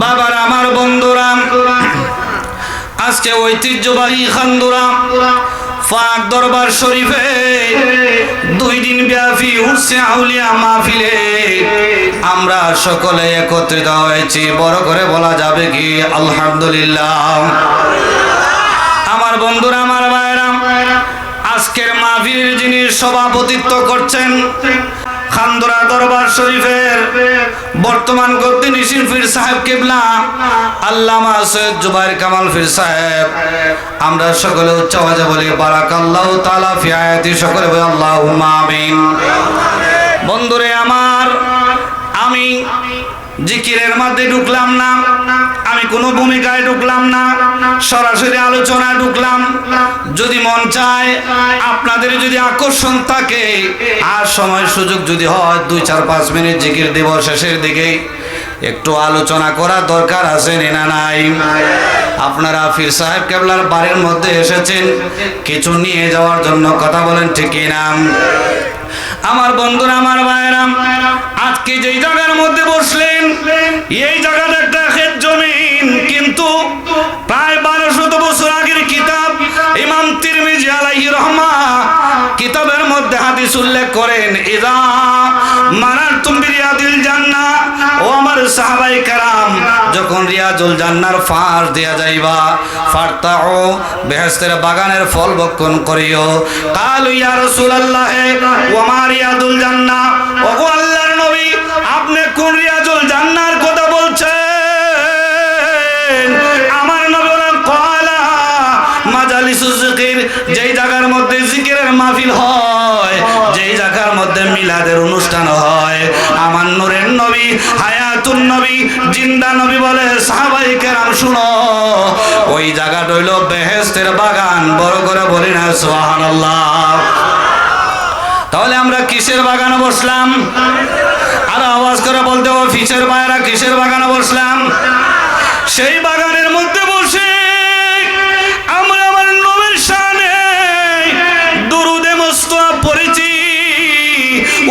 বাবার আমার বন্ধুরা, আজকে ঐতিহ্যবাহী খান্দুরা পাক দরবার শরীফে 2 দিন ব্যাপী উরসে আউলিয়া মাহফিলে আমরা সকলে একত্রিত হয়েছি। বড় করে বলা যাবে কি আলহামদুলিল্লাহ। আমার বন্ধুরা, আমার ভাইরা, আজকের মাহফিলের যিনি সভাপতিত্ব করছেন খান্দুরা দরবার শরীফের বর্তমান গদ্দি নিশিন পীর সাহেব কিবলা আল্লামা সৈয়দ জুবাইর কামাল পীর সাহেব। আমরা সকলে উচ্চ আওয়াজে বলি বারাকাল্লাহু তাআলা ফি আয়াতি, সকলে বলি আল্লাহুম্মা আমিন। বন্ধুরে আমার, আমি জিকিরের মধ্যে ঢুকলাম না, আমি কোনো ভূমিকায় ঢুকলাম না, সরাসরি আলোচনায় ঢুকলাম। যদি মন চায়, আপনাদের যদি আকর্ষণ থাকে আর সময় সুযোগ যদি হয়, 2-4-5 মিনিট জিকির দিব, শেষের দিকে একটু আলোচনা করা দরকার আছে না নাই? আপনারা পীর সাহেব কেবলার বাড়ির মধ্যে এসেছেন কিছু নিয়ে যাওয়ার জন্য, কথা বলেন ঠিক না? আমার বন্ধুরা, আমার ভাইরা, আজকে যেই জায়গার মধ্যে বসলেন এই জায়গাটা একটা খেত জমিন, কিন্তু প্রায় 1200 বছর আগের কিতাব ইমাম তিরমিজি আলাইহি রহমা কিতাবের মধ্যে হাদিস উল্লেখ করেন, ইযা মারারতুম বিরিয়াদিল জান্নাহ, ও আমার সাহাবায়ে কেরাম, যখন রিয়াজুল জান্নার ফাঁস দেয়া যাইবা, ফারতাউ বেহেশতের বাগানের ফল ভক্ষণ করিও। কালু ইয়া রাসূলুল্লাহ ওয়া মা রিয়াজুল জান্নাহ, ওগো আল্লাহর নবী, আপনি কোন রিয়াজুল জান্নাহর কথা বলছেন? আমার নবী বলেন, ক্বালা মাজালিসুজ যিকির, যেই জায়গার মধ্যে জিকিরের মাহফিল হয়, যেই জায়গার মধ্যে মিলাদের অনুষ্ঠান হয়। আমার নূরের নবী, হায়াতুন নবী, জিন্দা নবী বলে, সাহাবায়ে কেরাম শুনো, ওই জায়গাটা হইল বেহেশতের বাগান। বড় করে বলি না সুবহানাল্লাহ? তাহলে আমরা কিসের বাগানে বসলাম? আর আওয়াজ করে বলতে হবে, ফিসের ভাইরা কিসের বাগানে বসলাম? সেই বাগানের মধ্যে বসে আমরা আমার নবীর শানে দুরুদে মুস্তাফা পড়েছি।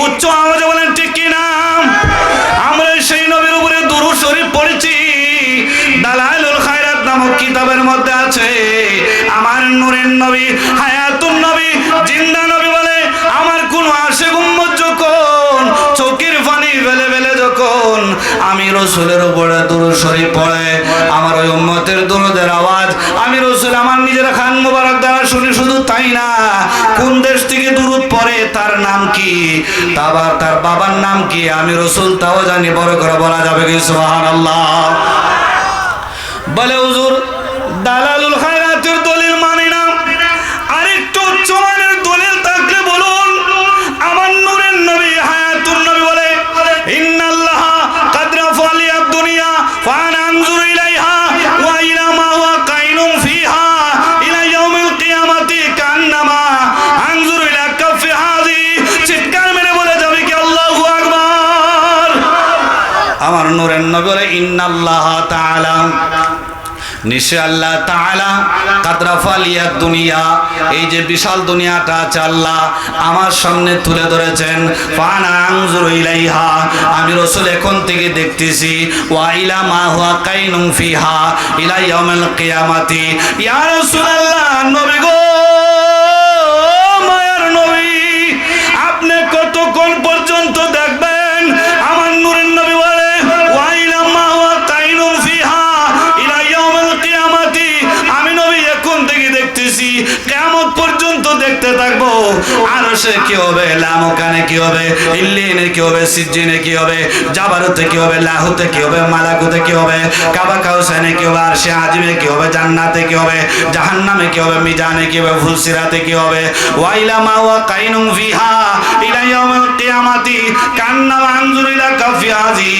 উচ্চ আওয়াজে বলেন ঠিক কি না? আমরা সেই নবীর উপরে দুরূদ শরীফ পড়েছি। দালাইলুল খায়রাত নামক কিতাবের মধ্যে আছে, আমার নূরের নবী, হায়াতুন নবী, জিন্দা নবী বলে, আমার কোন আশিক উম্মত যখন চোখের পানি ফেলে ফেলে যখন আমি রাসূলের উপরে দুরূদ শরীফ পড়ে, আমার ওই উম্মতের দুরূদের আওয়াজ আমি রাসূল আমার নিজের খান মুবারক দ্বারা শুনি। শুধু তাই না, কোন দেশ থেকে দুরূদ পড়ে, তার নাম কি, তার বাবার নাম কি, আমি রাসূল তাও জানি। বড় করে বলা যাবে কি সুবহানাল্লাহ? বলে হুজুর, দালালুল খায়রাতের দলিল মানি না, আরেকটু উচ্চ মানের দলিল থাকলে বলুন। আমার নূরের নবী, হায়াতুন নবী বলে, ইন্নাল্লাহা কাদ রাফা লিয়াদ দুনিয়া ফাআনা আনজুরু ইলাইহা ওয়া ইলা মা হুয়া কাইনুম ফিহা ইলা ইয়াউমিল কিয়ামাতি কান্নামা আনজুরু ইলা কাফি হাযি। চিৎকার মেরে বলে যাবে কি আল্লাহু আকবার? আমার নূরের নবী বলে, ইন্নাল্লাহা তাআলা, নিশ্চয় আল্লাহ তাআলা কাদ রাফা লিয়াদ দুনিয়া, এই যে বিশাল দুনিয়াটা আছে আল্লাহ আমার সামনে তুলে ধরেছেন। ফানা আনজুরু ইলাইহা, আমি রাসূল এখন থেকে দেখতেছি। ওয়া ইলা মা হুয়া কাইনুম ফিহা ইলা ইয়াউমিল কিয়ামাতি। ইয়া রাসূলুল্লাহ, নবী গো, মায়ার নবী, আপনি কতক্ষণ পর্যন্ত দেখবেন? আমার নূরের নবী বলে, ওয়া ইলা মা হুয়া কাইনুম ফিহা ইলা ইয়াউমিল কিয়ামাতি, আমি নবী এখন থেকে দেখতেছি, কিয়ামত পর্যন্ত দেখতে থাকবো। আরশে কি হবে, লামকানে কি হবে, ইল্লিনে কি হবে, সিজ্জিনে কি হবে, জাবারুতে কি হবে, লাহুতে কি হবে, মালাকুতে কি হবে, কাবা কাউসানে কি হবে, আরশে আজিমে কি হবে, জান্নাতে কি হবে, জাহান্নামে কি হবে, মিজানে কি হবে, ফুলসিরাতে কি হবে। ওয়াইলা মা ওয়া কাইনুম ফিহা ইলা ইয়াউমিল কিয়ামাতি কান্না আনজুর ইলা কাফি হাযি।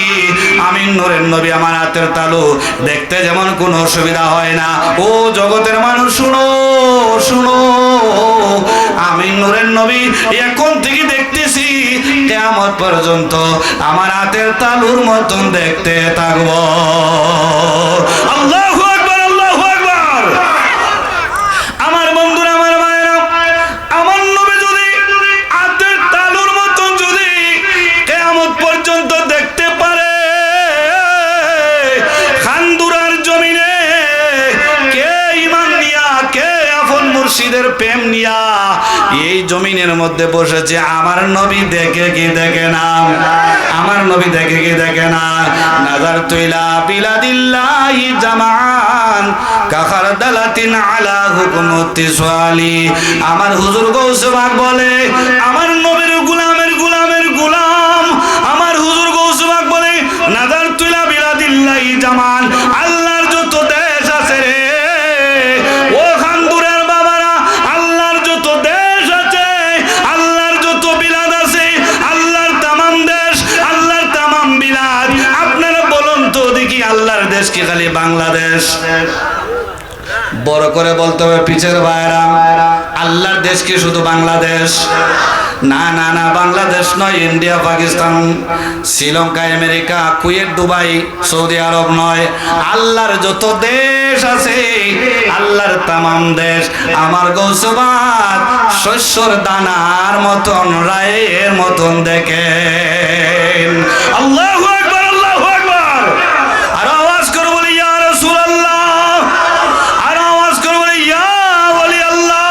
আমি নূরের নবী, আমার হাতের তালু, দেখতে যেমন কোনো অসুবিধা হয় না। ও জগতের মানুষ শুনো, শুনো, আমি নূরের নবী এখন থেকে দেখতেছি, কিয়ামত পর্যন্ত আমার হাতের তালুর মতন দেখতে থাকবো। আল্লাহু আকবার, আল্লাহু আকবার। আমার বন্ধুরা, আমার ভাইরা, আমার নবী যদি হাতের তালুর মতন যদি কিয়ামত পর্যন্ত দেখতে পারে, রসুলের প্রেম নিয়া এই জমিনের মধ্যে বসেছে। আমার নবী দেখে কি দেখে না? আমার নবী দেখে কি দেখে না? নাজার তুইলা বিলাদিল্লাহি জামান কাখার দালাতিন আলা হুকুমতি সোয়ালি। আমার হুজুর গৌসে পাক বলে, আমার নবীর গোলামের গোলামের গোলাম আমার হুজুর গৌসে পাক বলে, নাজার তুইলা বিলাদিল্লাহি জামান, আল্লাহর যত দেশ আছে রে ও খানদুরের বাবারা, আল্লাহর যত দেশ আছে, আল্লাহর যত বিলাদ আছে, আল্লাহর তামাম দেশ, আল্লাহর তামাম বিলাদ, আপনারা বলুন তো দেখি আল্লাহর দেশ কি খালি বাংলাদেশ? বড় করে বলতে হবে পিছের ভাইরা, আল্লাহর দেশ কি শুধু বাংলাদেশ? না না না, বাংলাদেশ নয়, India, Pakistan, Sri Lanka, America, Kuwait, Dubai, Saudi Arabia নয়, আল্লাহর যত দেশ আছে, আল্লাহর তামাম দেশ আমার গৌসবাদ শস্যর দানার মতন, রায়ের মতন দেখেন। আল্লাহু আকবার, আল্লাহু আকবার। আর আওয়াজ করে বলি ইয়া রাসূলুল্লাহ, আর আওয়াজ করে বলি ইয়া ওলি আল্লাহ।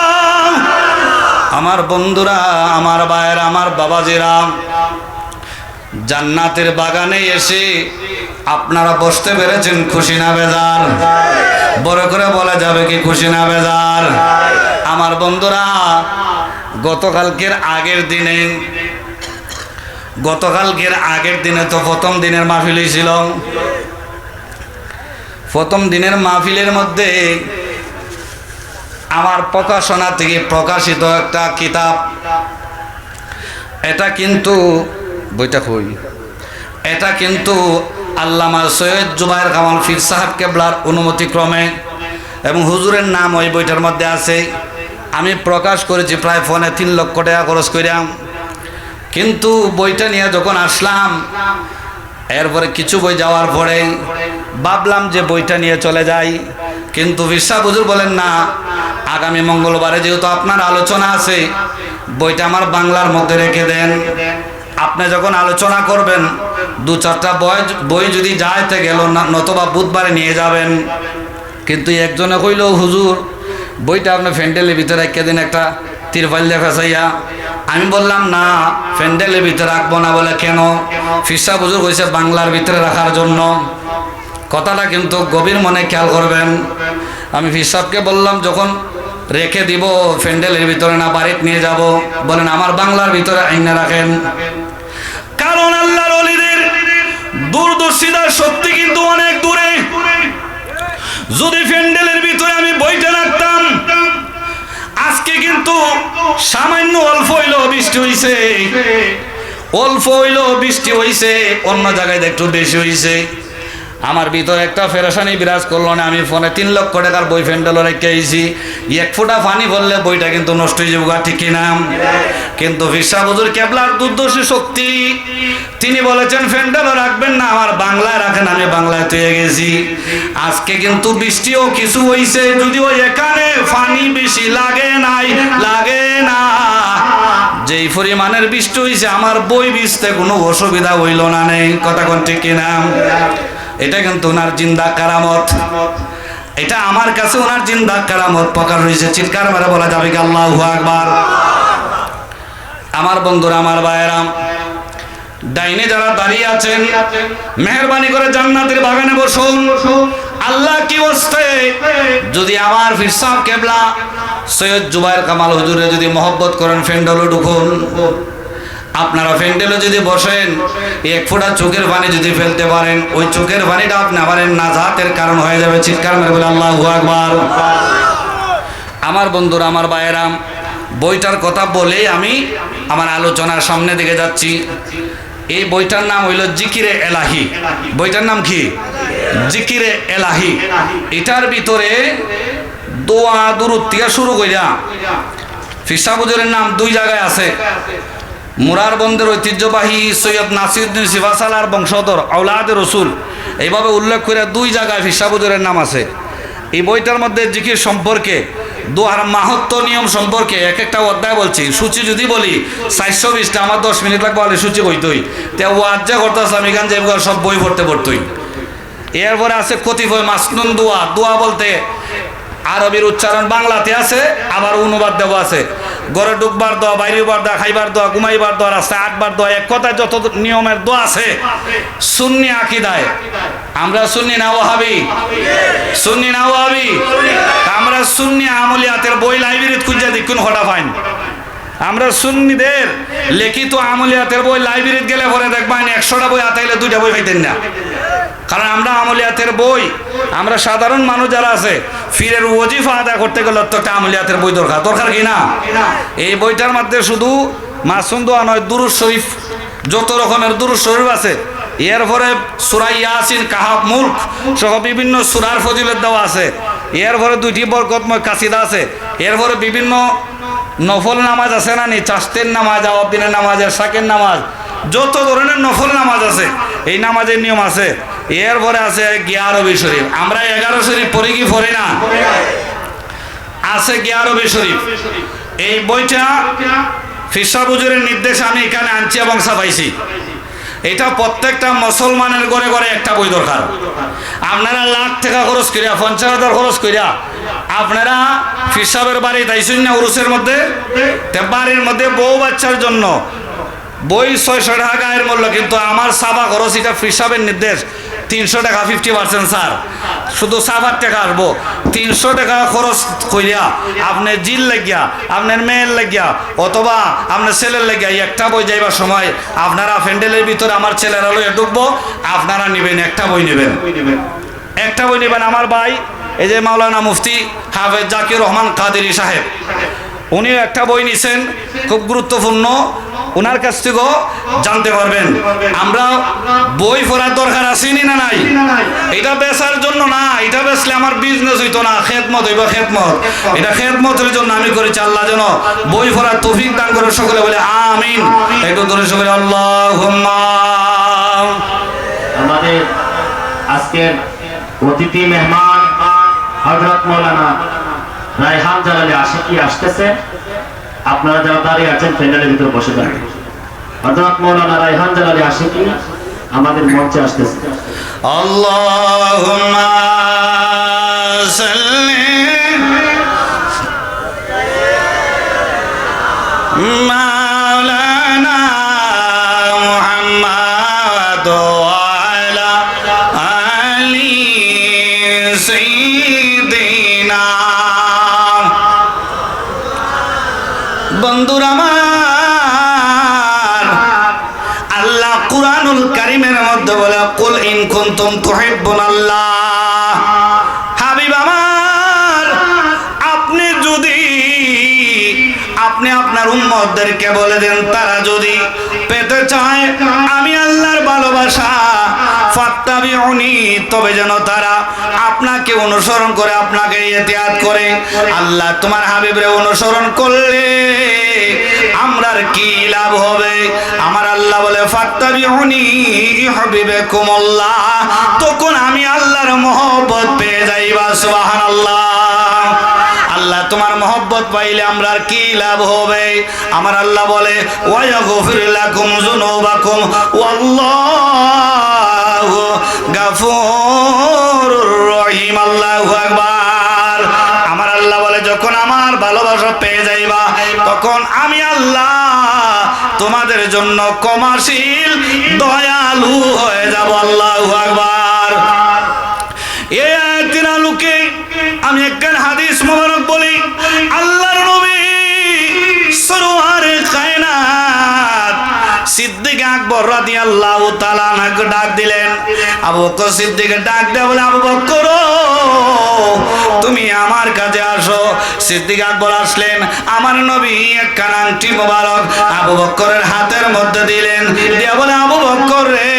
আমার বন্ধুরা, আমার ভাইয়েরা, আমার বাবাজিরা, জান্নাতের বাগানে এসে আপনারা বসতে পেরেছেন, খুশি না বেজার? বড় করে বলা যাবে কি খুশি না বেজার? আমার বন্ধুরা, গতকালকের আগের দিনে তো প্রথম দিনের মাহফিল ছিল। প্রথম দিনের মাহফিলের মধ্যে আমার প্রকাশনা থেকে প্রকাশিত একটা কিতাব, এটা কিন্তু বইটা কই, এটা কিন্তু আল্লামা সৈয়দ জুবায়ের কামাল পীর সাহেব কেবলার অনুমতিক্রমে এবং হুজুরের নাম ওই বইটার মধ্যে আছে। আমি প্রকাশ করেছি প্রায় 3 লক্ষ টাকা খরচ করিলাম। কিন্তু বইটা নিয়ে যখন আসলাম, এরপরে কিছু বই যাওয়ার পরে ভাবলাম যে বইটা নিয়ে চলে যাই, কিন্তু বিশ্বাস হুজুর বলেন না, আগামী মঙ্গলবারে যেহেতু আপনার আলোচনা আছে, বইটা আমার বাংলার মধ্যে রেখে দেন। আপনি যখন আলোচনা করবেন 2-4টা বই যদি যাইতে গেল না, নতবা বুধবারে নিয়ে যাবেন। কিন্তু একজনে কইল, হুজুর বইটা আপনি ফ্যান্ডেলের ভিতরে রেখে দিন, একটা তিরপাল দেখা চাইয়া। আমি বললাম না, ফ্যান্ডেলের ভিতরে রাখবো না। বলে কেন? ফিরসা হুজুর কইছে বাংলার ভিতরে রাখার জন্য। কথাটা কিন্তু গভীর মনে খেয়াল করবেন। আমি ফিরসাবকে বললাম, যখন রেখে দিব ফ্যান্ডেলের ভিতরে না, বাড়িতে নিয়ে যাব। বলেন আমার বাংলার ভিতরে আইনা রাখেন। কারণ আল্লাহর ওলিদের দূরদর্শিতার শক্তি কিন্তু অনেক দূরে। যদি ফ্যান্ডেলের ভিতরে আমি বইটা রাখতাম, আজকে কিন্তু সামান্য অল্প হইল বৃষ্টি হইছে, অল্প হইল বৃষ্টি হইছে, অন্য জায়গায় একটু বেশি হইছে, আমার ভিতরে একটা ফেরেশানি বিরাজ করলো না। আমি ফোনে 3 লক্ষ টাকার বই ফ্যান্ডেল রেখে আইছি, 1 ফোঁটা পানি পড়লে বইটা কিন্তু নষ্ট হয়ে যাবে, ঠিক কিনা? কিন্তু ফিরসা হুজুর কেবলার দুর্দর্শী শক্তি, তিনি বলেছেন ফ্যান্ডেল রাখবেন না, আমার বাংলায় রাখেন। আমি বাংলায় তুই গেছি। আজকে কিন্তু বৃষ্টিও কিছু হইছে, যদিও এখানে পানি বেশি লাগে নাই, লাগে না। যেই পরিমাণের বৃষ্টি হইছে, আমার বই ভিজতে কোনো অসুবিধা হইল না। নেই কথা কোন ঠিক কিনা? এটা কিন্তু ওনার জিন্দা কারামত, এটা আমার কাছে ওনার জিন্দা কারামত প্রকাশ হয়েছে। চিৎকার মারে বলা যাবে কি আল্লাহু আকবার? আমার বন্ধুরা, আমার ভাইয়েরা, ডাইনে যারা দাঁড়িয়ে আছেন, মেহেরবানি করে জান্নাতের বাগানে বসুন। আল্লাহ কি বসতে, যদি আমার পীর সাহেব কেবলা সৈয়দ জুবায়ের কামাল হুজুরে যদি মহব্বত করেন, ফ্যান্ডেলে ঢুকুন। আপনারা ফ্যান্ডেলে যদি বসেন, 1 ফোঁটা চোখের পানি যদি ফেলতে পারেন, ওই চোখের পানিটা আপনি পারেন নাজাতের কারণ হয়ে যাবে। চিৎকার মেরে বলে আল্লাহু আকবার। আমার বন্ধুরা, আমার ভাইয়েরা, বইটার কথা বলেই আমি আমার আলোচনার সামনে দিকে যাচ্ছি। এই বইটার নাম হইল জিকিরে এলাহি। বইটার নাম কি? জিকিরে এলাহি। এটার ভিতরে দোয়া দুরূদ থেকে শুরু কইরা ফিরসা হুজুরের নাম 2 জায়গায় আছে। মুরার বন্দের ঐতিহ্যবাহী সৈয়দ নাসিরউদ্দিন সিফাসালার বংশধর আওলাদে রসুল, এইভাবে উল্লেখ করে 2 জায়গায় ফিরসা হুজুরের নাম আছে। এই বইটার মধ্যে জিকির সম্পর্কে, দোয়ার মাহাত্ম্য, নিয়ম সম্পর্কে এক একটা অধ্যায় বলছি। সূচি যদি বলি 420টা, আমার 10 মিনিট লাগবে, বলে সূচি কইতই তে ওয়াজ যা করতেছে আমি গান যাইব সব বই পড়তেই। এরপরে আছে কতিপয় মাসনুন দোয়া। দোয়া বলতে আরবির উচ্চারণ বাংলাতে আছে, আবার অনুবাদ দেওয়া আছে। ঘরে ঢুকবার দোয়া, বাইরেবার দোয়া, খাইবার দোয়া, ঘুমাইবার দোয়া, রাস্তায় আটবার দোয়া, এক কথায় যত নিয়মের দোয়া আছে সুন্নি আকীদায়। আমরা সুন্নি না ওয়াহাবি? সুন্নি না ওয়াহাবি? আমরা সুন্নি আমলিয়াতের বই লাইব্রেরিতে খুঁজে দেখুন হঠাৎ পাইন। আমরা সুন্নিদের লিখিত আমলিয়াতের বই লাইব্রেরিতে গেলে পরে দেখবেন 100টা বই আতাইলে 2টা বই পাইতেন না। কারণ আমরা আমলিয়াতের বই, আমরা সাধারণ মানুষ যারা আছে ফিরের ওজিফা আদায় করতে গেলে তো একটা আমলিয়াতের বই দরকার, দরকার কি না? এই বইটার মধ্যে শুধু মাসুম দোয়া নয়, দুরূদ শরীফ, যত রকমের দুরূদ শরীফ আছে, এরপরে সূরা ইয়াসিন, কাহাফ, মুলক সহ বিভিন্ন সূরার ফজিলত দেওয়া আছে। এরপরে 2টি বরকতময় কাসিদা আছে। এরপরে বিভিন্ন নফল নামাজ আছে না নি, চাস্তের নামাজ, আওয়াবিনের নামাজ, শাকের নামাজ, যত ধরনের নফল নামাজ আছে এই নামাজের নিয়ম আছে। এরপরে আছে 11 শরীফ। আমরা 11 শরীফ পড়ি কি পড়ি না? আছে 11 শরীফ। এই বইটা ফিরসাহ হুজুরের নির্দেশে আমি এখানে আনছি এবং ছাপাইছি। এটা প্রত্যেকটা মুসলমানের ঘরে ঘরে একটা বই দরকার। আপনারা লাখ টাকা খরচ করিয়া, 50,000 খরচ করিয়া আপনারা ফিরসাহের বাড়ি তাইছেন না উরুসের মধ্যে, বাড়ির মধ্যে বউ বাচ্চার জন্য বই 600 টাকা গায়ের মূল্য, কিন্তু আমার সাবা খরচ, এটা ফিরসাহের নির্দেশ 300 টাকা, 50% স্যার, শুধু সাবার টাকা আসবো। 300 টাকা খরচ করিয়া আপনার জিল লাগিয়া, আপনার মেয়ের লাগিয়া, অথবা আপনার ছেলের লাগিয়া একটা বই যাইবার সময় আপনারা প্যান্ডেলের ভিতরে আমার ছেলেরা লইয়া ঢুকবো, আপনারা নেবেন একটা বই, নেবেন একটা বই নেবেন। আমার ভাই এই যে মাওলানা মুফতি হাফেজ জাকির রহমান কাদেরী সাহেব, উনিও একটা বই নিছেন, খুব গুরুত্বপূর্ণ, ওনার কাছ থেকেও জানতে পারবেন। আমরা বই পড়ার দরকার আছে না নাই? এটা বেচার জন্য না, এটা বেচলে আমার বিজনেস হইতো না, খেদমত হইব, খেদমত। এটা খেদমতের জন্য আমি করেছি। আল্লাহ যেন বই পড়ার তৌফিক দান করে। সকলে বলে আমিন। একটু ধরে সকলে আল্লাহুম্মা। আমাদের আজকের অতিথি মেহমান হযরত মাওলানা রায়হান জালালী আশিকি আসতেছে। আপনারা যারা দাঁড়িয়ে আছেন প্যান্ডেলের ভিতরে বসে যান। হযরত মাওলানা রায়হান জালালী আশিকি আমাদের মঞ্চে আসতেছে। আল্লাহুম্মা সাল্লি মাওলানা মুহাম্মদ ওয়া আলা আলি সাইয়্যিদিনা। বন্ধুরা আমার, আল্লাহ কুরআনুল কারীমের মধ্যে বলে কুল ইন কুনতুম তুহিব্বুনাল্লাহ। হাবিব আমার, আপনি যদি আপনি আপনার উম্মতদেরকে বলে দেন তারা যদি পেতে চায় আমি আল্লাহর ভালোবাসা, ফাত্তাবিউনি, তবে যেন তারা আপনাকে অনুসরণ করে, আপনাকে ইতিআত করে। আল্লাহ তোমার হাবিবরে অনুসরণ করলে আমরার কি লাভ হবে? আমার আল্লাহ বলে ফাত্তাবিউনি ইউহিব্বুকুমুল্লাহ, তখন আমি আল্লাহর মহব্বত পেয়ে যাইবা। সুবহানাল্লাহ। আল্লাহ তোমার মহব্বত পাইলে আমরা আর কি লাভ হবে? আমার আল্লাহ বলে ওয়ায়াগফির লাকুম যুনুবাকুম ওয়াল্লাহু গাফুরুর রহিম। আল্লাহু আকবার। আমার আল্লাহ বলে যখন আমার ভালোবাসা পেয়ে যাইবা তখন আমি আল্লাহ তোমাদের জন্য ক্ষমাশীল, দয়ালু হয়ে যাব। আল্লাহু আকবার। এই আয়াতের আলোকে আমি একখান হাদিস মোবারক বলি। আল্লাহর নবী সরওয়ারে কায়নাত সিদ্দিক আকবর রাদিয়াল্লাহু তাআলা আনহু ডাক দিলেন। আবু বকর সিদ্দিক ডাক দেয়া বলে, আবু বকর তুমি আমার কাছে আসো। সিদ্দিক আকবর আসলেন। আমার নবী একখান আংটি মোবারক আবু বকরের হাতের মধ্যে দিলেন, দিয়া বলে, আবু বকর রে,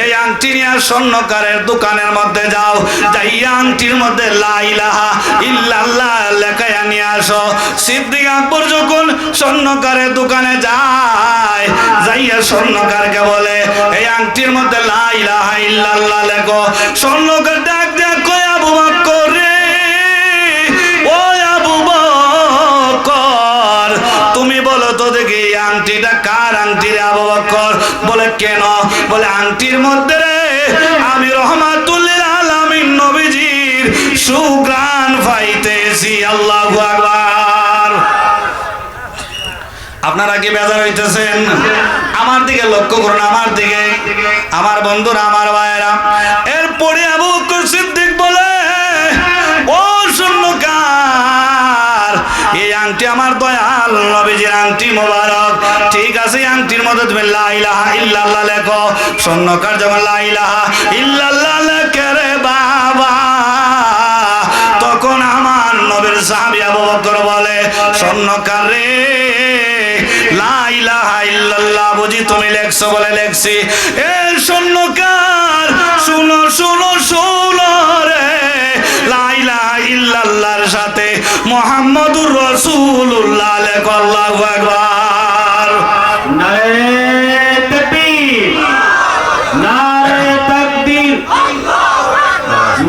এই আংটি নিয়ে স্বর্ণকারের দোকানের মধ্যে যাও, যাইয়া আংটির মধ্যে লা ইলাহা ইল্লাল্লাহ লেখায়া নিয়ে আসো। সিদ্দিক আকবর যখন স্বর্ণকারের দোকানে যায়, যাইয়া স্বর্ণকারকে বলে, এই আংটির মধ্যে লা ইলাহা ইল্লাল্লাহ লেখো। স্বর্ণকার ডাক দেয়া কয়, আবু বকর রে, ও আবু বকর, তুমি বলো তো দেখি এই আংটিটা কার আংটি রে? আবু বকর বলে, কেন? বলে, আংটির মধ্যে রে আমি রহমাতুল লিল আলামিন নবীজির সুঘ্রাণ আপনারা কি বেজার হইতেছেন? আমার দিকে লক্ষ্য করুন, আমার দিকে, আমার বন্ধুরা, আমার ভাইয়েরা। এরপরে আবু বকর সিদ্দিক বলে, ও স্বর্ণকার, এই আংটি আমার দয়াল নবীজির আংটি মোবারক। ঠিক আছে, আংটির মধ্যে তুমি লা ইলাহা ইল্লাল্লাহ লেখো। স্বর্ণকার যখন লা ইলাহা ইল্লাল্লাহ লেখে রে বাবা, তখন আমার নবীর সাহাবী আবু বকর বলে, স্বর্ণকার রে, লা ইলাহা ইল্লাল্লাহ বুঝি তুমি লেখছো? বলে লেখছি। এ স্বর্ণকার, শুনো শুনো শুনো রে, লা ইলাহা ইল্লাল্লাহর সাথে মুহাম্মাদুর রাসূলুল্লাহ লেখো। আল্লাহু আকবার। নারে তাকবীর, নারে তাকবীর,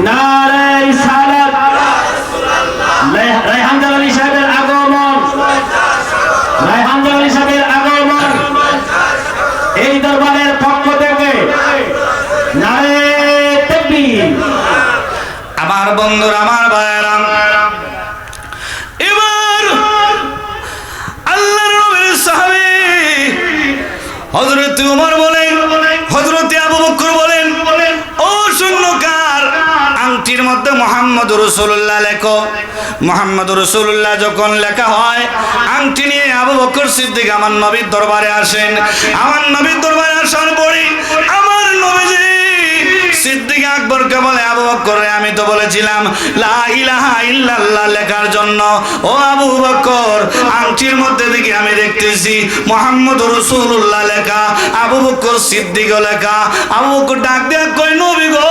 নারে রিসালাত। রায়হান জালালী সাহেবের আগমন, রায়হান জালালী সাহেবের আগমন এই দরবারের পক্ষ থেকে। নারে তাকবীর। আমার বন্ধুরা, আমার ভাইয়েরা, এবার আল্লাহর নবীর সাহাবী হযরত ওমর বলেন, হযরত আবু বকর বলেন, ও স্বর্ণকার, আংটির মধ্যে মুহাম্মদুর রাসূলুল্লাহ লেখো। মুহাম্মদুর রাসূলুল্লাহ যখন লেখা হয়, আংটি নিয়ে আবু বকর সিদ্দিক আমার নবীর দরবারে আসেন। আমার নবীর দরবারে আসার পরে আমার নবীজি সিদ্দিক আকবরকে বলে, আবু বকর, আমি তো বলেছিলাম লা ইলাহা ইল্লাল্লাহ লেখার জন্য। ও আবু বকর, আংটির মধ্যে দিকে আমি দেখতেছি মুহাম্মদুর রাসূলুল্লাহ লেখা, আবু বকর সিদ্দিক লেখা। আবু বকর ডাক দিয়ে কই, নবী গো,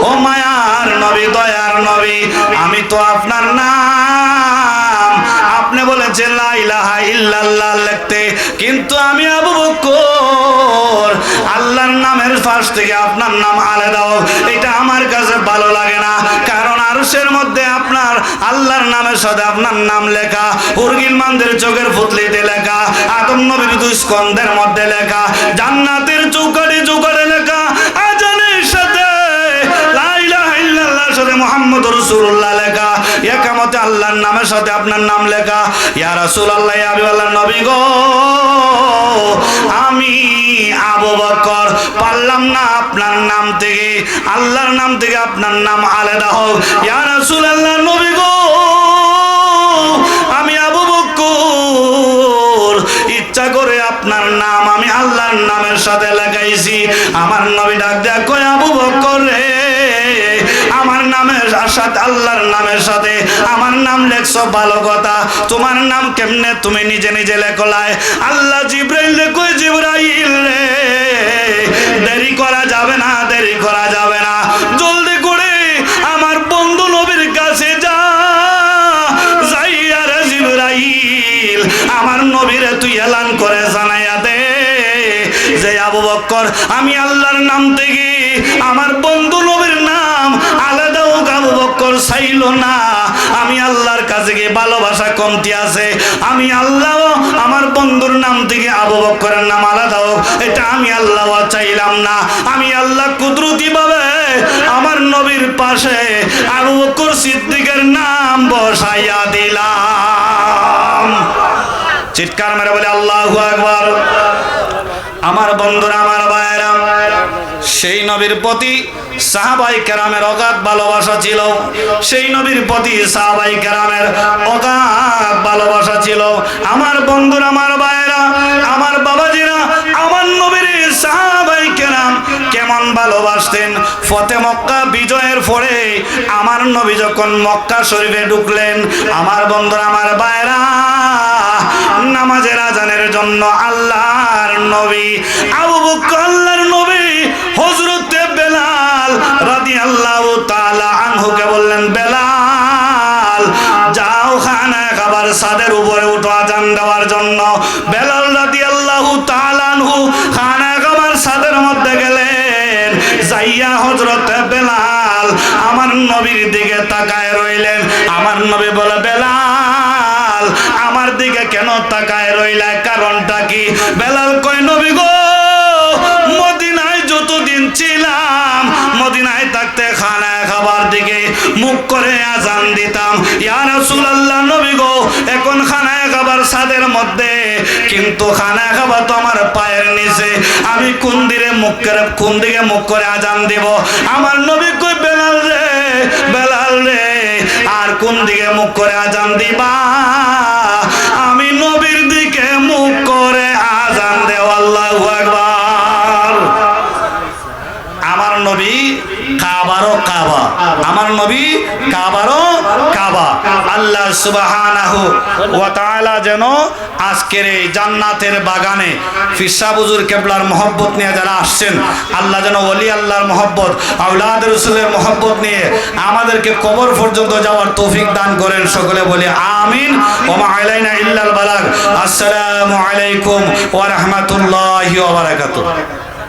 ও মায়ার নবী, দয়ার নবী, আমি তো আপনার নাম, আপনি বলেছেন লা ইলাহা ইল্লাল্লাহ লিখতে, কিন্তু আমি আবু বকর আল্লাহর নামের পাশ থেকে আপনার নাম আলাদা হোক, এটা আমার কাছে ভালো লাগে না। কারণ আরশের মধ্যে আপনার আল্লাহর নামের সাথে আপনার নাম লেখা, উর্গিল মানদের চোখের পুতলিতে লেখা, আদম নবীর দুই স্কন্ধের মধ্যে লেখা, জান্নাতের চৌকাঠে চৌকাঠে লেখা, আজানের সাথে লা ইলাহা ইল্লাল্লাহর সাথে মুহাম্মদুর রাসূলুল্লাহ লেখা, একামতে আল্লাহর নামের সাথে আপনার নাম লেখা। ইয়া রাসূলুল্লাহ, ইয়া হাবিবাল্লাহ, নবী গো, আমি আবু বকর পারলাম না আপনার নাম থেকে, আল্লাহর নাম থেকে আপনার নাম আলাদা হোক। ইয়া রাসূলুল্লাহ, নবী গো, আমি আবু বকর ইচ্ছা করে আপনার নাম আমি আল্লাহর নামের সাথে লাগাইছি। আমার নবী ডাক দেয়া কয়, আবু বকর রে, আমার নামের সাথে আল্লাহর নামের সাথে আমার নাম লেখছো ভালো কথা, তোমার নাম কেমনে তুমি নিজে নিজে লেখলায়? আল্লাহ জিবরাইল রে কই, জিবরাইল রে, দেরি করা যাবে না, দেরি করা যাবে না, জলদি করে আমার বন্ধু নবীর কাছে যা, যাইয়া রে জিবরাইল, আমার নবীরে তুই এলান করে জানাইয়া দে যে আবু বকর আমি আল্লাহর নাম থেকে আমার বন্ধু নবীর নাম আলাদা হোক। আবু বকর চাইল না, আমি আল্লাহর কাছে গিয়ে ভালোবাসা কমতি আছে, আমি আল্লাহ আমার বন্ধুর নাম থেকে আবু বকরের নাম আলাদা হোক, এটা আমি আল্লাহ চাইলাম না। আমি আল্লাহ কুদরতি ভাবে আমার নবীর পাশে আবু বকর সিদ্দিকের নাম বসাইয়া দিলাম। চিৎকার মেরে বলে আল্লাহু আকবার। আমার বন্ধুরা, আমার ভাইয়েরা, সেই নবীর প্রতি সাহাবায়ে কেরামের অগাধ ভালোবাসা ছিল, সেই নবীর প্রতি সাহাবায়ে কেরামের অগাধ ভালোবাসা ছিল। আমার বন্ধুরা, আমার ভাইয়েরা, আমার বাবাজিরা, আমার নবীর সাহাবায়ে কেরাম কেমন ভালোবাসতেন। ফতে মক্কা বিজয়ের পরে আমার নবী যখন মক্কা শরীফে ঢুকলেন, আমার বন্ধুরা, আমার ভাইয়েরা, নামাজের আজানের জন্য আল্লাহর নবী আবু বকর, আল্লাহর নবী হযরতে বেলাল রাদিয়াল্লাহু তাআলা আনহুকে বললেন, বেলাল যাও খানা খাবার ছাদের উপরে উঠো আজান দেওয়ার জন্য। বেলাল রাদিয়াল্লাহু তাআলা আনহু খানা খাবার ছাদের মধ্যে গেলেন, যাইয়া হযরতে বেলাল আমার নবীর দিকে তাকায় রইলেন। আমার নবী বলে, বেলাল আমার দিকে কেন তাকায় রইলা, কারণটা কি? বেলাল কয়, নবী গো, মদিনায় যতদিন ছিলাম, মদিনায় থাকতে থাকতে খানায় খাবার দিকে মুখ করে আজান দিতাম, ইয়া রাসূলুল্লাহ নবী গো এখন খানায় খাবার ছাদের মধ্যে, কিন্তু খানায় খাবার তো আমার পায়ের নিচে, আমি কোন দিকে মুখ করে আজান দিব? আমার নবী কই বেলাল রে, বেলাল রে, আর কোন দিকে মুখ করে আজান দিবা? আমি নবীর দিকে মুখ করে আজান দেও। আল্লাহু আকবার। আমার নবী কাবারও কাবা, আমার নবী কাবারও কাবা। আল্লাহ সুবহানাহু ওয়া তাআলা যেন আজকের এই জান্নাতের বাগানে ফিরসাহ হুজুর কেবলার মহব্বত নিয়ে যারা আসছেন, আল্লাহ যেন ওলি আল্লাহর মহব্বত, আওলাদ রাসূলের মহব্বত নিয়ে আমাদেরকে কবর পর্যন্ত যাওয়ার তৌফিক দান করেন। সকলে বলি আমিন। ওয়া মা আলাইনা ইল্লাল বালাগ। আসসালামু আলাইকুম ওয়া রাহমাতুল্লাহি ওয়া বারাকাতুহু।